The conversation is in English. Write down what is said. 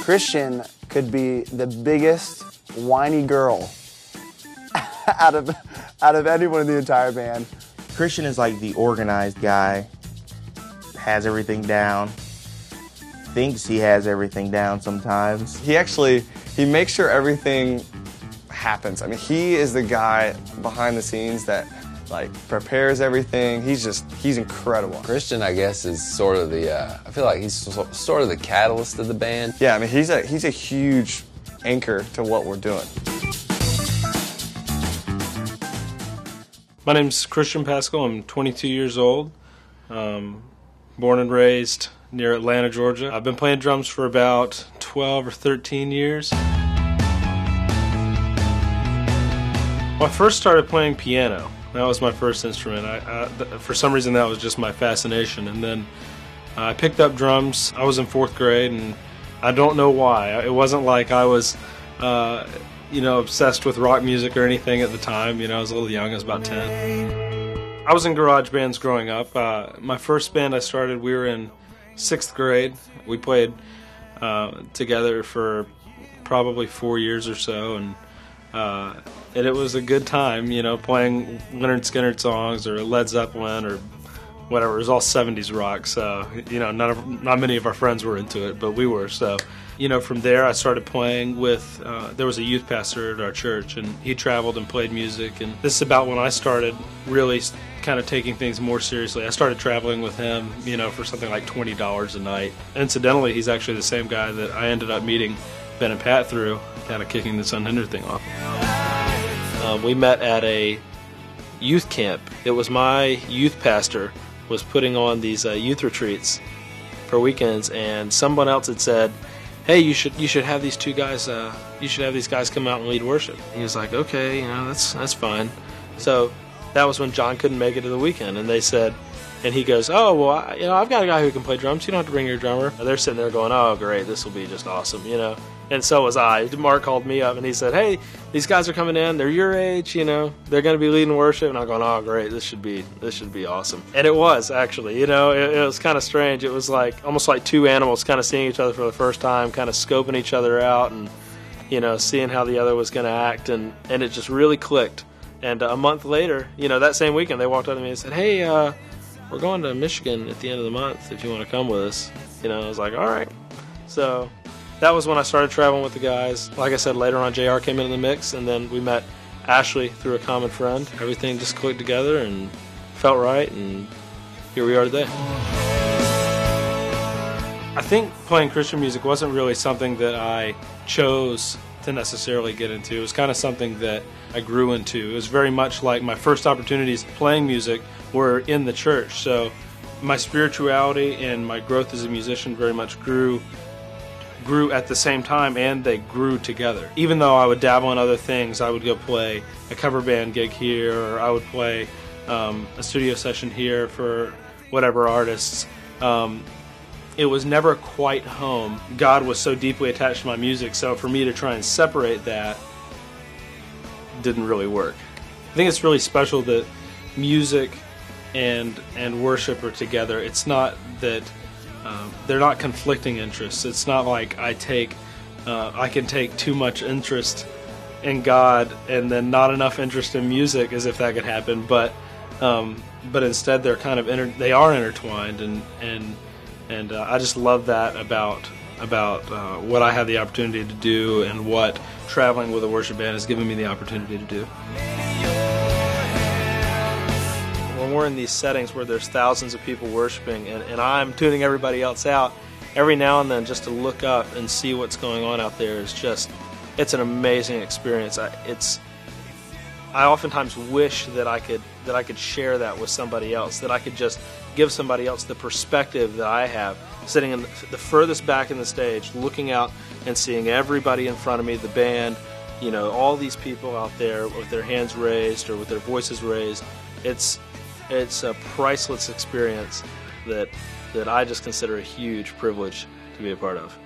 Christian could be the biggest whiny girl out of anyone in the entire band. Christian is like the organized guy, has everything down, thinks he has everything down sometimes. He makes sure everything happens. I mean, he is the guy behind the scenes that prepares everything. He's incredible. Christian, I guess, is sort of I feel like he's sort of the catalyst of the band. Yeah, I mean, he's a huge anchor to what we're doing. My name's Christian Pascal. I'm 22 years old, born and raised near Atlanta, Georgia. I've been playing drums for about 12 or 13 years. Well, I first started playing piano. That was my first instrument. For some reason, that was just my fascination. And then I picked up drums. I was in 4th grade, and I don't know why. It wasn't like I was obsessed with rock music or anything at the time. I was a little young. I was about 10. I was in garage bands growing up. My first band I started, we were in 6th grade. We played together for probably 4 years or so, and it was a good time, playing Lynyrd Skynyrd songs or Led Zeppelin or whatever. It was all 70s rock, so, not many of our friends were into it, but we were, so. From there I started playing with, there was a youth pastor at our church, and he traveled and played music, and this is about when I started really kind of taking things more seriously. I started traveling with him, for something like $20 a night. Incidentally, he's actually the same guy that I ended up meeting Ben and Pat through, kind of kicking this Unhindered thing off. We met at a youth camp. It was my youth pastor was putting on these youth retreats for weekends, and someone else had said, "Hey, you should have these two guys. You should have these guys come out and lead worship." He was like, "Okay, that's fine." So that was when John couldn't make it to the weekend, and they said, and he goes, "Oh, well, I've got a guy who can play drums. You don't have to bring your drummer." And they're sitting there going, "Oh, great, this will be just awesome," And so was I. Mark called me up and he said, "Hey, these guys are coming in. They're your age. They're going to be leading worship." And I'm going, "Oh, great, this should be awesome." And it was actually. It was kind of strange. It was almost like two animals kind of seeing each other for the first time, kind of scoping each other out, and seeing how the other was going to act, and it just really clicked. And a month later, that same weekend, they walked up to me and said, "Hey, we're going to Michigan at the end of the month. If you want to come with us." I was like, "All right." So that was when I started traveling with the guys. Like I said, later on, JR came into the mix, and then we met Ashley through a common friend. Everything just clicked together and felt right, and here we are today. I think playing Christian music wasn't really something that I chose to necessarily get into. It was kind of something that I grew into. It was very much like my first opportunities playing music were in the church. So my spirituality and my growth as a musician very much grew at the same time, and they grew together. Even though I would dabble in other things, I would go play a cover band gig here, or I would play a studio session here for whatever artists. It was never quite home. God was so deeply attached to my music, so for me to try and separate that didn't really work. I think it's really special that music and worship are together. It's not that they're not conflicting interests. It's not like I can take too much interest in God and then not enough interest in music, as if that could happen. But instead they're kind of they are intertwined, and I just love that about what I have the opportunity to do, and what traveling with a worship band has given me the opportunity to do. When we're in these settings where there's thousands of people worshiping, and I'm tuning everybody else out, every now and then just to look up and see what's going on out there is it's an amazing experience. I oftentimes wish that I could share that with somebody else, that I could just give somebody else the perspective that I have, sitting in the furthest back in the stage, looking out and seeing everybody in front of me, the band, all these people out there with their hands raised or with their voices raised. It's a priceless experience that I just consider a huge privilege to be a part of.